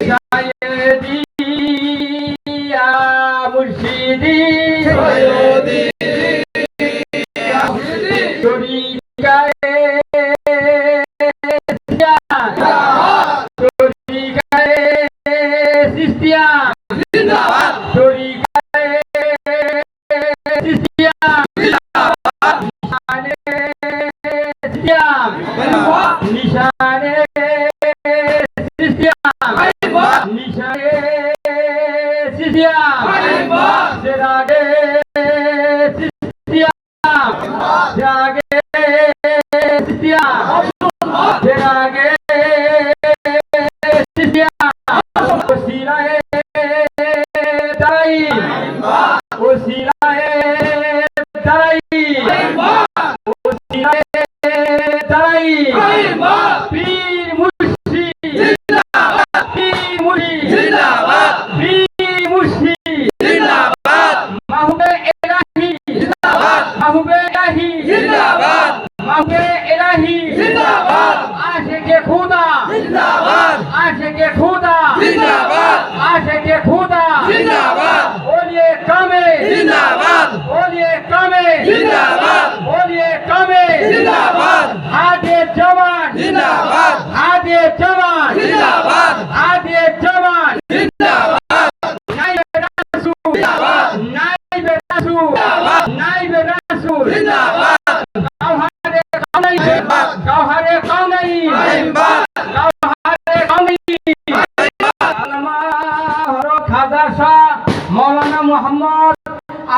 সাইয়েদি ইয়া মুর্শিদি সাইয়েদি ইয়া মুর্শিদি তরিকায়ে সিস্তিয়া জিন্দাবাদ তরিকায়ে সিস্তিয়া জিন্দাবাদ নিশানে সিস্তিয়াম নিশানে সিস্তিয়াম সেরাগে সিস্তিয়াম জাগে সিস্তিয়াম সেরাগে সিস্তিয়াম ওসিলায়ে দাই ওসিলায়ে দাই ওসিলায়ে দাই পীর মুর্শিদ জিন্দাবাদ পীর মুর্শিদ জিন্দাবাদ পীর মুর্শিদ জিন্দাবাদ মাহবুবে ইলাহি জিন্দাবাদ মাহবুবে ইলাহি জিন্দাবাদ মাহবুবে ইলাহি জিন্দাবাদ আশিকে খুদা জিন্দাবাদ আশিকে খুদা জিন্দাবাদ আশিকে খুদা জিন্দাবাদ ওলিয়ে কামে জিন্দাবাদ ওলিয়ে কামে জিন্দাবাদ ওলিয়ে কামে জিন্দাবাদ হাদে জওয়ান জিন্দাবাদ হাদে জওয়ান জিন্দাবাদ হাদে জওয়ান জিন্দাবাদ নাইবে রাসূল জিন্দাবাদ নাইবে রাসূল নাইবে রাসূল জিন্দাবাদ কাউহারে কাউনাই কাউহারে কাউনাই জিন্দাবাদ কাউহারে কাউনাই আল্লামা হর খাজা শাহ মাওলানা মুহাম্মদ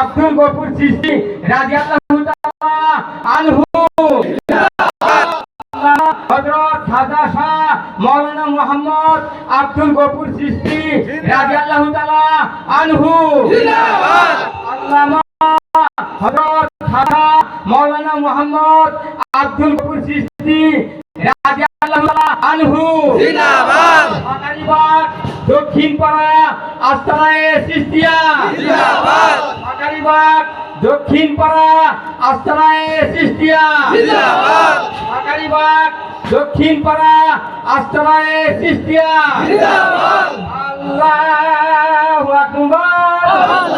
আব্দুল গফুর চিশতি রাদিয়াল্লাহু তাআলা আনহু হযরত খাজা শাহ মাওলানা মুহাম্মদ আব্দুল গফুর চিশতি রাদিয়াল্লাহু তাআলা আনহু জিন্দাবাদ আল্লামা হযরত খাজা মাওলানা মুহাম্মদ আব্দুল গফুর চিশতি রাদিয়াল্লাহু তাআলা আনহু জিন্দাবাদ মাকারিবাগ দক্ষিণ পাড়া আস্তানায়ে চিশতিয়া জিন্দাবাদ মাকারিবাগ দক্ষিণ পাড়া আস্তানায়ে চিশতিয়া জিন্দাবাদ মাকারিবাগ দক্ষিণ পাড়া আস্তানায়ে চিশতিয়া জিন্দাবাদ আল্লাহু আকবার